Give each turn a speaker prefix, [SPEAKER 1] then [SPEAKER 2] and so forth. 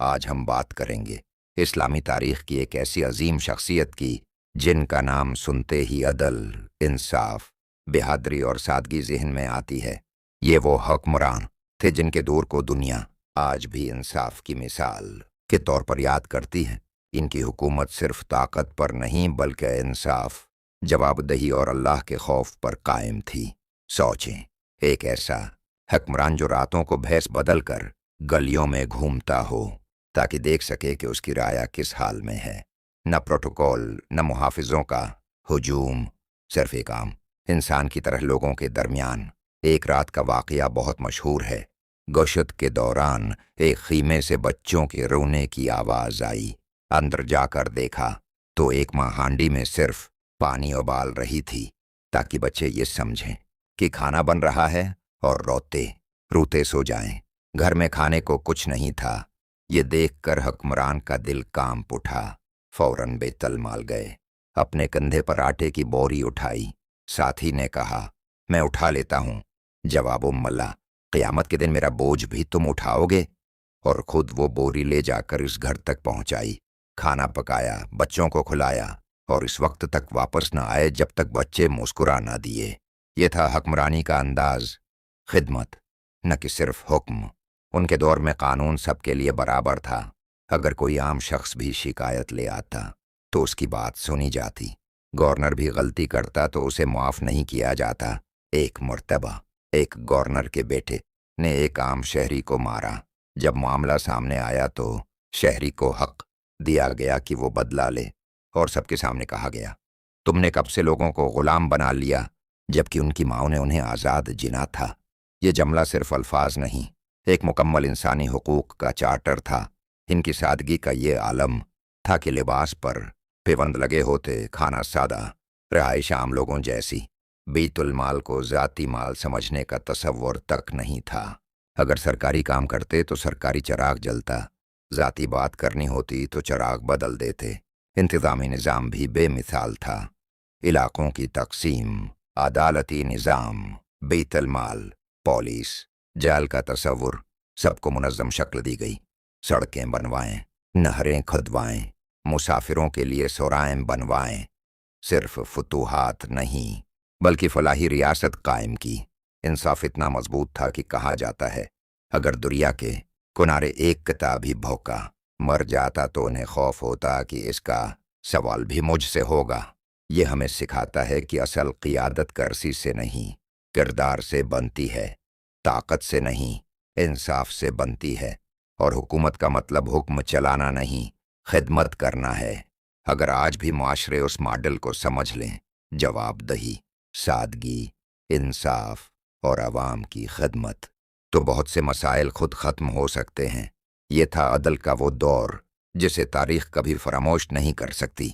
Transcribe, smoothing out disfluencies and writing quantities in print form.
[SPEAKER 1] آج ہم بات کریں گے اسلامی تاریخ کی ایک ایسی عظیم شخصیت کی جن کا نام سنتے ہی عدل، انصاف، بہادری اور سادگی ذہن میں آتی ہے۔ یہ وہ حکمران تھے جن کے دور کو دنیا آج بھی انصاف کی مثال کے طور پر یاد کرتی ہے۔ ان کی حکومت صرف طاقت پر نہیں بلکہ انصاف، جواب دہی اور اللہ کے خوف پر قائم تھی۔ سوچیں، ایک ایسا حکمران جو راتوں کو بھیس بدل کر گلیوں میں گھومتا ہو تاکہ دیکھ سکے کہ اس کی رعایا کس حال میں ہے۔ نہ پروٹوکول، نہ محافظوں کا ہجوم، صرف ایک عام انسان کی طرح لوگوں کے درمیان۔ ایک رات کا واقعہ بہت مشہور ہے۔ گشت کے دوران ایک خیمے سے بچوں کے رونے کی آواز آئی۔ اندر جا کر دیکھا تو ایک ماں ہانڈی میں صرف پانی ابال رہی تھی تاکہ بچے یہ سمجھیں کہ کھانا بن رہا ہے اور روتے روتے سو جائیں۔ گھر میں کھانے کو کچھ نہیں تھا۔ یہ دیکھ کر حکمران کا دل کانپ اٹھا۔ فوراً بیت المال گئے، اپنے کندھے پر آٹے کی بوری اٹھائی۔ ساتھی نے کہا، میں اٹھا لیتا ہوں۔ جواب ملا، قیامت کے دن میرا بوجھ بھی تم اٹھاؤ گے؟ اور خود وہ بوری لے جا کر اس گھر تک پہنچائی۔ کھانا پکایا، بچوں کو کھلایا اور اس وقت تک واپس نہ آئے جب تک بچے مسکرا نہ دیے۔ یہ تھا حکمرانی کا انداز، خدمت نہ کہ صرف حکم۔ ان کے دور میں قانون سب کے لیے برابر تھا۔ اگر کوئی عام شخص بھی شکایت لے آتا تو اس کی بات سنی جاتی۔ گورنر بھی غلطی کرتا تو اسے معاف نہیں کیا جاتا۔ ایک مرتبہ ایک گورنر کے بیٹے نے ایک عام شہری کو مارا۔ جب معاملہ سامنے آیا تو شہری کو حق دیا گیا کہ وہ بدلہ لے، اور سب کے سامنے کہا گیا، تم نے کب سے لوگوں کو غلام بنا لیا جبکہ ان کی ماؤں نے انہیں آزاد جنا تھا۔ یہ جملہ صرف الفاظ نہیں، ایک مکمل انسانی حقوق کا چارٹر تھا۔ ان کی سادگی کا یہ عالم تھا کہ لباس پر پیوند لگے ہوتے، کھانا سادہ، رہائش عام لوگوں جیسی۔ بیت المال کو ذاتی مال سمجھنے کا تصور تک نہیں تھا۔ اگر سرکاری کام کرتے تو سرکاری چراغ جلتا، ذاتی بات کرنی ہوتی تو چراغ بدل دیتے۔ انتظامی نظام بھی بے مثال تھا، علاقوں کی تقسیم، عدالتی نظام، بیت المال، پولیس، جیل کا تصور، سب کو منظم شکل دی گئی۔ سڑکیں بنوائیں، نہریں کھدوائیں، مسافروں کے لیے سرائیں بنوائیں۔ صرف فتوحات نہیں بلکہ فلاحی ریاست قائم کی۔ انصاف اتنا مضبوط تھا کہ کہا جاتا ہے اگر دریا کے کنارے ایک کتا بھی بھوکا مر جاتا تو انہیں خوف ہوتا کہ اس کا سوال بھی مجھ سے ہوگا۔ یہ ہمیں سکھاتا ہے کہ اصل قیادت کرسی سے نہیں، کردار سے بنتی ہے، طاقت سے نہیں، انصاف سے بنتی ہے۔ اور حکومت کا مطلب حکم چلانا نہیں، خدمت کرنا ہے۔ اگر آج بھی معاشرے اس ماڈل کو سمجھ لیں، جواب دہی، سادگی، انصاف اور عوام کی خدمت، تو بہت سے مسائل خود ختم ہو سکتے ہیں۔ یہ تھا عدل کا وہ دور جسے تاریخ کبھی فراموش نہیں کر سکتی۔